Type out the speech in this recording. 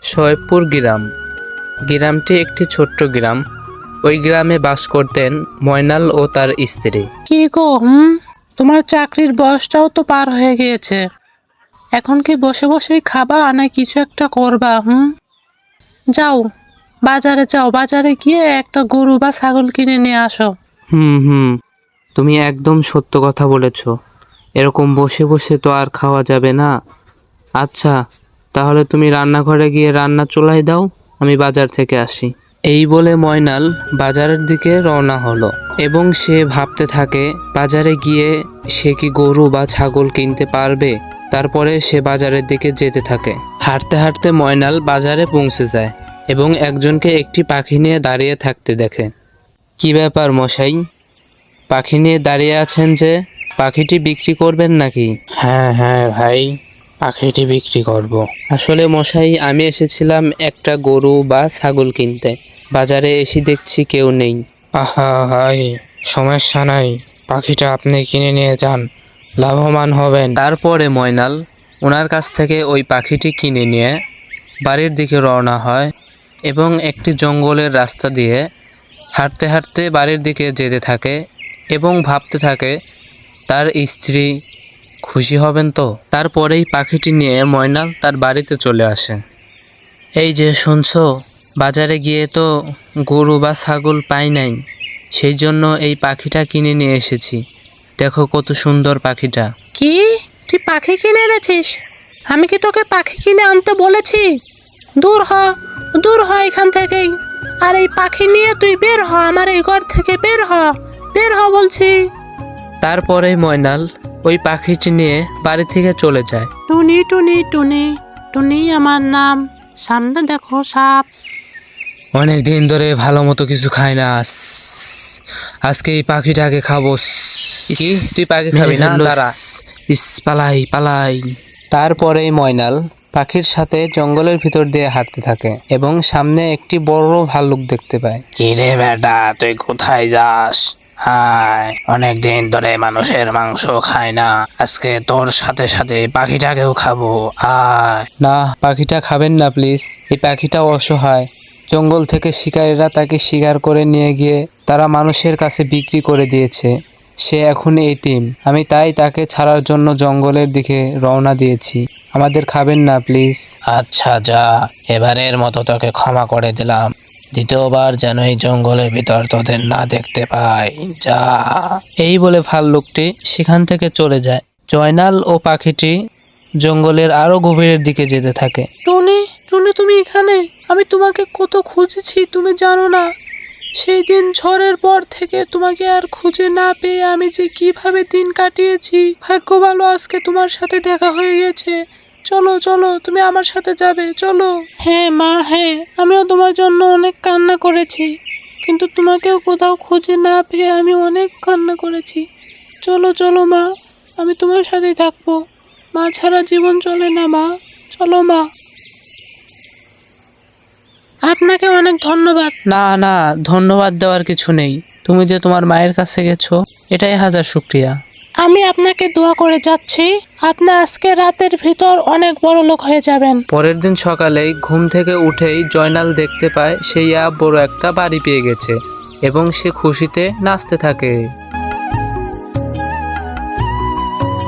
শোয়েবপুর গ্রাম। গ্রামটি একটি ছোট্ট গ্রাম। ওই গ্রামে বাস করতেন ময়নাল ও তার স্ত্রী। কি গো, তোমার চাকরির বয়সটাও তো পার হয়ে গিয়েছে। এখন কি বসে বসেই খাবা না কিছু একটা করবা? যাও, বাজারে যাও, বাজারে গিয়ে একটা গরু বা ছাগল কিনে নিয়ে আসো। হুম, তুমি একদম সত্য কথা বলেছ। এরকম বসে বসে তো আর খাওয়া যাবে না। আচ্ছা, তাহলে তুমি রান্নাঘরে গিয়ে রান্না চুলায় দাও, আমি বাজার থেকে আসি। এই বলে ময়নাল বাজারের দিকে রওনা হলো এবং সে ভাবতে থাকে বাজারে গিয়ে সে কি গরু বা ছাগল কিনতে পারবে। তারপরে সে বাজারের দিকে যেতে থাকে। হাঁটতে হাঁটতে ময়নাল বাজারে পৌঁছে যায় এবং একজনকে একটি পাখি নিয়ে দাঁড়িয়ে থাকতে দেখে। কি ব্যাপার মশাই, পাখি নিয়ে দাঁড়িয়ে আছেন যে? পাখিটি বিক্রি করবেন নাকি? হ্যাঁ ভাই, পাখিটি বিক্রি করব। আসলে মশাই, আমি এসেছিলাম একটা গরু বা ছাগল কিনতে। বাজারে এসে দেখছি কেউ নেই। আহা ভাই, সমস্যা নাই, পাখিটা আপনি কিনে নিয়ে যান, লাভবান হবেন। তারপরে ময়নাল ওনার কাছ থেকে ওই পাখিটি কিনে নিয়ে বাড়ির দিকে রওনা হয় এবং একটি জঙ্গলের রাস্তা দিয়ে হাঁটতে হাঁটতে বাড়ির দিকে যেতে থাকে এবং ভাবতে থাকে তার স্ত্রী খুশি হবেন তো। তারপরেই পাখিটি নিয়ে ময়নাল তার বাড়িতে চলে আসে। এই যে শুনছো, বাজারে গিয়ে তো গরু বা ছাগল পাই নাই, সেই জন্য এই পাখিটা কিনে নিয়ে এসেছি। দেখো কত সুন্দর পাখিটা। কি, তুই পাখি কিনে এনেছিস? আমি কি তোকে পাখি কিনে আনতে বলেছি? দূর হ, দূর হ এখান থেকেই। আর এই পাখি নিয়ে তুই বের হ, আমার এই ঘর থেকে বের হ, বের হ বলছি। তারপরে ময়নাল ওই পাখিটি নিয়ে বাড়ি থেকে চলে যায়। টুনি টুনি টুনি, টুনি আমার নাম, সামনে দেখো সাপ। অনেক দিন ধরে ভালো মতো কিছু খাই না, আজকে এই পাখিটাকে খাবো। কি, তুই পাখি খাবি না? দাঁড়া, পালাই পালাই। তারপরেই ময়নাল পাখির সাথে জঙ্গলের ভিতর দিয়ে হাঁটতে থাকে এবং সামনে একটি বড় ভাল্লুক দেখতে পায়। কি রে বেটা, তুই কোথায় যাস? হায়, অনেক দিন ধরে মানুষের মাংস খাই না, আজকে তোর সাথে সাথে পাখিটাকেও খাবো। আয়। না, পাখিটা খাবেন না প্লিজ। এই পাখিটা অসহায়। জঙ্গল থেকে শিকারীরা তাকে শিকার করে নিয়ে গিয়ে তারা মানুষের কাছে বিক্রি করে দিয়েছে। সে এখন এতিম। আমি তাই তাকে ছাড়ার জন্য জঙ্গলের দিকে রওনা দিয়েছি। আমাদের খাবেন না প্লিজ। আচ্ছা যা, এবারের মতো তোকে ক্ষমা করে দিলাম, দ্বিতীয়বার যেন এই জঙ্গলের ভিতর তোদের না দেখতে পাই। যা। এই বলে ভাল্লুকটি সেখান থেকে চলে যায়। জয়নাল ও পাখিটি জঙ্গলের আরো গভীরের দিকে যেতে থাকে। টুনি টুনি, তুমি এখানে? আমি তোমাকে কত খুঁজেছি তুমি জানো না। সেই দিন ঝড়ের পর থেকে তোমাকে আর খুঁজে না পেয়ে আমি যে কিভাবে দিন কাটিয়েছি। ভাগ্য ভালো আজকে তোমার সাথে দেখা হয়ে গেছে। চলো চলো, তুমি আমার সাথে যাবে, চলো। হ্যাঁ মা, হ্যাঁ, আমিও তোমার জন্য অনেক কান্না করেছি, কিন্তু তোমাকেও কোথাও খুঁজে না পেয়ে আমি অনেক কান্না করেছি। চলো চলো মা, আমি তোমার সাথেই থাকবো। মা ছাড়া জীবন চলে না মা, চলো মা। আপনাকে অনেক ধন্যবাদ। না না, ধন্যবাদ দেওয়ার কিছু নেই। তুমি যে তোমার মায়ের কাছে গেছো, এটাই হাজার শুকরিয়া। আমি আপনাকে দোয়া করে যাচ্ছি, আপনি আজকে রাতের ভিতর অনেক বড় লোক হয়ে যাবেন। পরের দিন সকালেই ঘুম থেকে উঠেই জয়নাল দেখতে পায় সে বড় একটা বাড়ি পেয়ে গেছে এবং সে খুশিতে নাচতে থাকে।